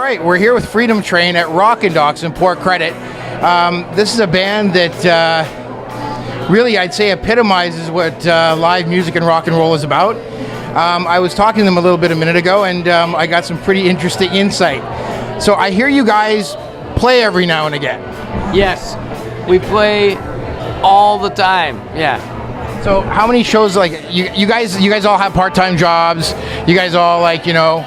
right, we're here with Freedom Train at ROC in Port Credit. This is a band that really, I'd say, epitomizes what live music and rock and roll is about. I was talking to them a little bit a minute ago, and I got some pretty interesting insight. So I hear you guys play every now and again. Yes, we play all the time. Yeah. So how many shows, like, you guys all have part-time jobs? You guys all, like, you know,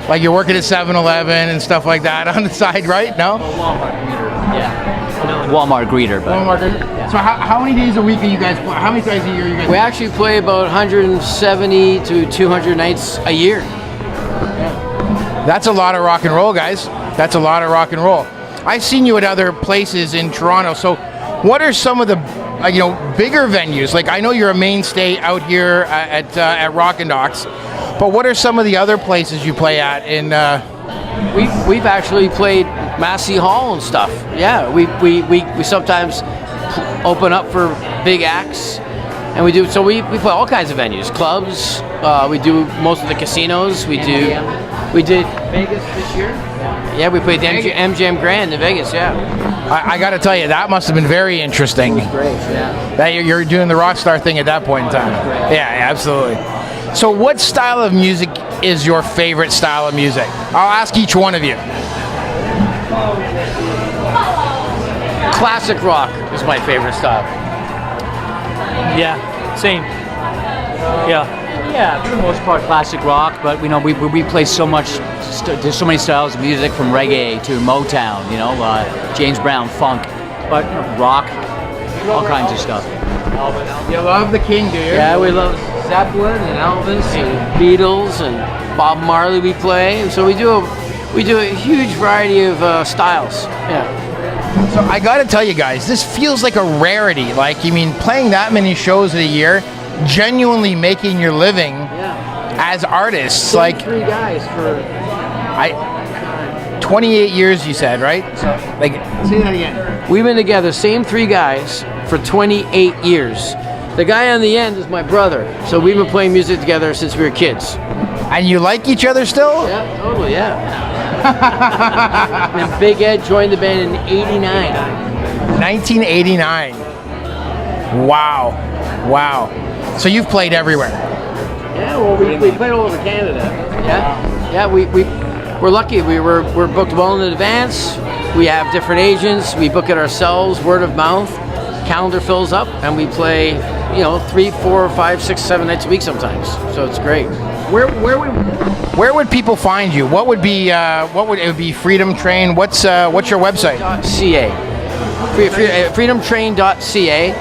like you're working at 7-Eleven and stuff like that on the side, right? No? Walmart greeter. Yeah. Walmart greeter. But Walmart greeter. Yeah. So how many days a week are you guys play? How many times a year are you guys? We actually play about 170 to 200 nights a year. That's a lot of rock and roll, guys. That's a lot of rock and roll. I've seen you at other places in Toronto. So what are some of the bigger venues? Like, I know you're a mainstay out here at Rock and Docks, but what are some of the other places you play at? We've actually played Massey Hall and stuff. Yeah, we sometimes open up for big acts, and we do. So we play all kinds of venues, clubs. We do most of the casinos. We did Vegas this year. Yeah, we played the MGM Grand in Vegas. Yeah. I got to tell you, that must have been very interesting. It was great. Yeah. That you're doing the rock star thing at that point in time. Yeah, absolutely. So what style of music is your favorite style of music? I'll ask each one of you. Classic rock is my favorite style. Yeah, same. Yeah, for the most part, classic rock. But we play so much. There's so many styles of music, from reggae to Motown. James Brown, funk, but rock, all kinds of stuff. Elvis. You love the King, do you? Yeah, we love Zeppelin and Elvis and Beatles and Bob Marley. We play, and so we do a huge variety of styles. Yeah. So I got to tell you guys, this feels like a rarity. Like, playing that many shows a year, genuinely making your living as artists. So like 3 guys for 28 years, you said, right? So, like, say that again. We've been together, same 3 guys, for 28 years. The guy on the end is my brother, so we've been playing music together since we were kids. And you like each other still? Yeah, totally, yeah. And Big Ed joined the band in '89. 1989. Wow. So you've played everywhere. Yeah, well, we played all over Canada. Yeah, we're lucky. We're booked well in advance. We have different agents. We book it ourselves, word of mouth. Calendar fills up, and we play, 3, 4, 5, 6, 7 nights a week sometimes. So it's great. Where would people find you? What would it be? Freedom Train. What's your website? .ca. Freedomtrain.ca,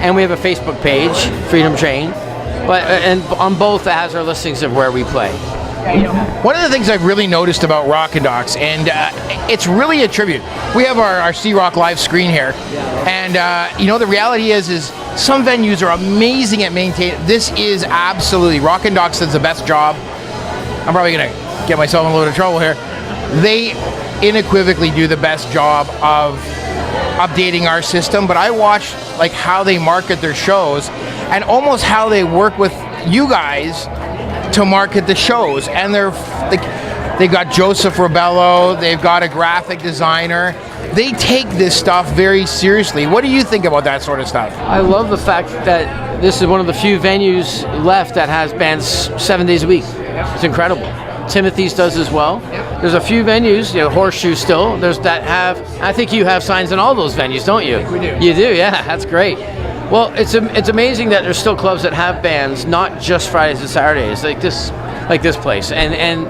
and we have a Facebook page, Freedom Train. And on both it has our listings of where we play. One of the things I've really noticed about Rock and Docks, and it's really a tribute. We have our C-Rock live screen here, and the reality is some venues are amazing at maintaining. This is absolutely, Rock and Docks does the best job. I'm probably gonna get myself in a little bit of trouble here. They unequivocally do the best job of updating our system, but I watch like how they market their shows and almost how they work with you guys to market the shows. And they've got Joseph Rebello, they've got a graphic designer. They take this stuff very seriously. What do you think about that sort of stuff? I love the fact that this is one of the few venues left that has bands 7 days a week. It's incredible. Timothy's does as well. There's a few venues, Horseshoe still, I think you have signs in all those venues, don't you? I think we do. You do, yeah, that's great. Well, it's amazing that there's still clubs that have bands, not just Fridays and Saturdays, like this place. And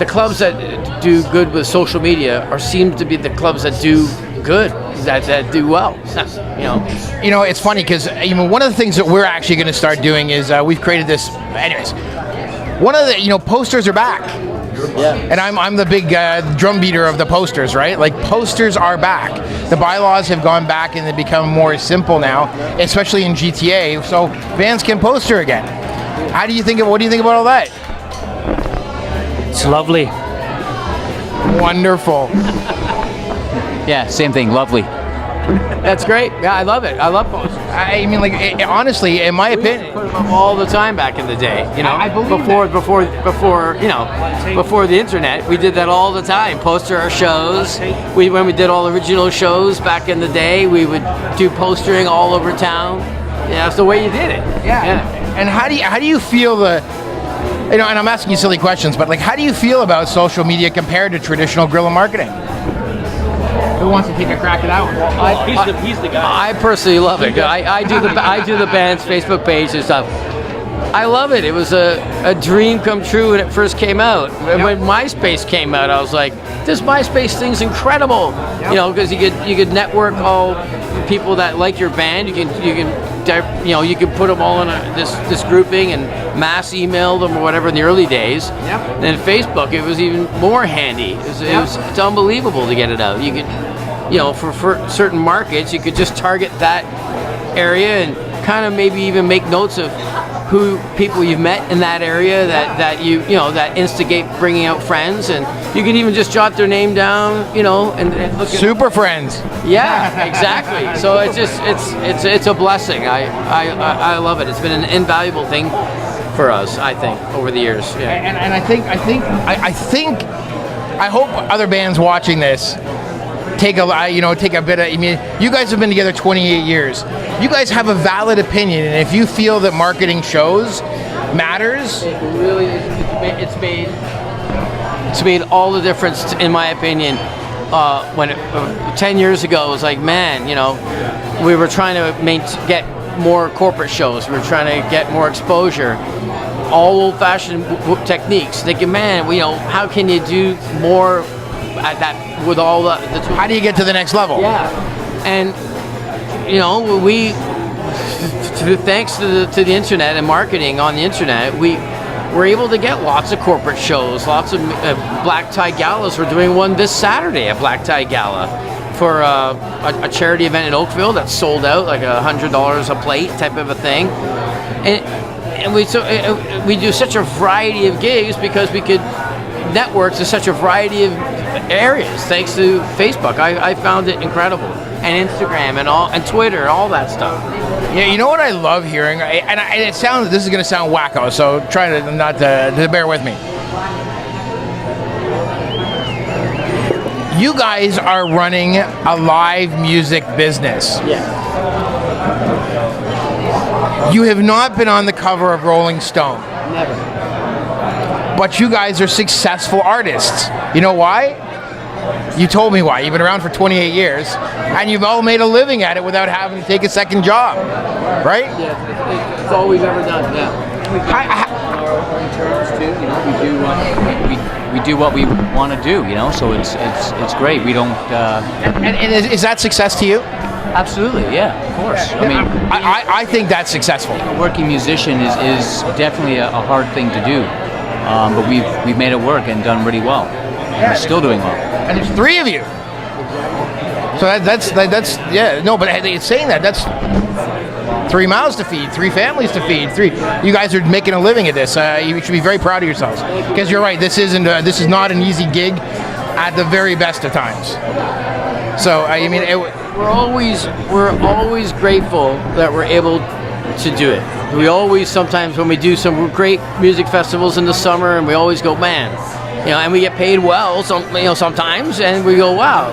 the clubs that do good with social media seem to be the clubs that do good, that do well. It's funny because one of the things that we're actually going to start doing is we've created this. Anyways, one of the posters are back. Yeah. And I'm the big drum beater of the posters, right? Like, posters are back. The bylaws have gone back and they become more simple now, especially in GTA. So bands can poster again. What do you think about all that? It's lovely. Wonderful. Yeah, same thing. Lovely. That's great. Yeah, I love it. I love posters. I mean, like, honestly, in my We used to opinion, put them up all the time back in the day. You know, I believe before you know, before the internet, we did that all the time. Poster our shows. When we did all original shows back in the day, we would do postering all over town. Yeah, that's the way you did it. yeah. And how do you feel and I'm asking you silly questions, but like, how do you feel about social media compared to traditional guerrilla marketing? Who wants to take a crack at that one? He's the guy. I personally love it. I do the band's Facebook page and stuff. I love it. It was a dream come true when it first came out. When MySpace came out, I was like, this MySpace thing's incredible. You know, because you could network all people that like your band. You can put them all in this grouping and mass email them or whatever in the early days. Yep. Then Facebook, it was even more handy. It's unbelievable to get it out. You could, you know, for certain markets, you could just target that area and kind of maybe even make notes of who people you've met in that area that that instigate bringing out friends, and you can even just jot their name down, you know, and look at Super friends. Yeah, exactly. So it's a blessing. I love it. It's been an invaluable thing for us, I think, over the years. Yeah. And I hope other bands watching this take a bit of. I mean, you guys have been together 28 years. You guys have a valid opinion, and if you feel that marketing shows matters, It really it's made all the difference in my opinion. When 10 years ago, it was like, man, you know, we were trying to get more corporate shows. We were trying to get more exposure. All old-fashioned techniques. Thinking, man, you know, how can you do more at that with all the tools? how do you get to the next level? Yeah, and you know, thanks to the internet and marketing on the internet, we were able to get lots of corporate shows, lots of black tie galas. We're doing one this Saturday, a black tie gala for a charity event in Oakville that's sold out, like $100 a plate type of a thing, and we do such a variety of gigs because we could network to such a variety of areas thanks to Facebook. I found it incredible, and Instagram and Twitter, all that stuff. Yeah, you know what I love hearing, this is going to sound wacko, so try to not to bear with me. You guys are running a live music business. Yeah. You have not been on the cover of Rolling Stone, Never. but you guys are successful artists. You know why? You told me why. You've been around for 28 years, and you've all made a living at it without having to take a second job, right? Yeah, it's all we've ever done. Yeah. On our own terms too. You know, we do what we want to do. You know, so it's great. We don't. And is that success to you? Absolutely, yeah, of course. I mean, I think that's successful. a working musician is definitely a hard thing to do, but we've made it work and done really well. And we're still doing well. And there's 3 of you. So that's yeah, no, but it's saying that's 3 mouths to feed, 3 families to feed, 3. You guys are making a living at this. You should be very proud of yourselves, because you're right. This is not an easy gig at the very best of times. So I mean, We're always grateful that we're able to do it. We always, sometimes when we do some great music festivals in the summer, and we always go, man, you know, and we get paid well, sometimes, and we go, wow,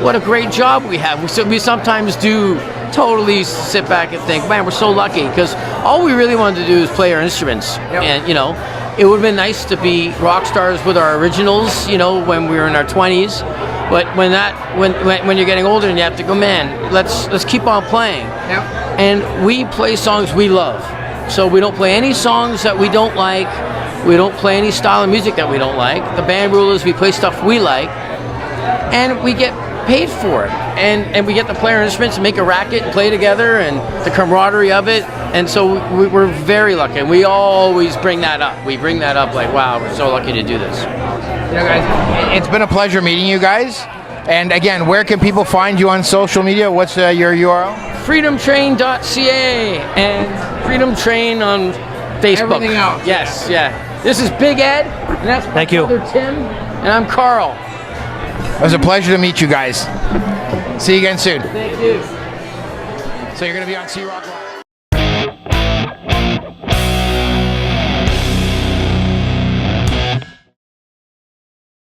what a great job we have. We sometimes do totally sit back and think, man, we're so lucky, because all we really wanted to do is play our instruments. Yep. And, you know, it would have been nice to be rock stars with our originals, you know, when we were in our 20s. But when you're getting older and you have to go, man, let's keep on playing. Yep. And we play songs we love. So we don't play any songs that we don't like. We don't play any style of music that we don't like. The band rule is we play stuff we like, and we get paid for it. And we get to play our instruments and make a racket and play together, and the camaraderie of it. And so we're very lucky. And we always bring that up. We bring that up like, wow, we're so lucky to do this. You know, guys, it's been a pleasure meeting you guys. And again, where can people find you on social media? What's your URL? freedomtrain.ca and Freedom Train on Facebook. Everything else. Yes, yeah. This is Big Ed, and that's my brother Tim, and I'm Carl. It was a pleasure to meet you guys. See you again soon. Thank you. So you're going to be on C-Rock Live.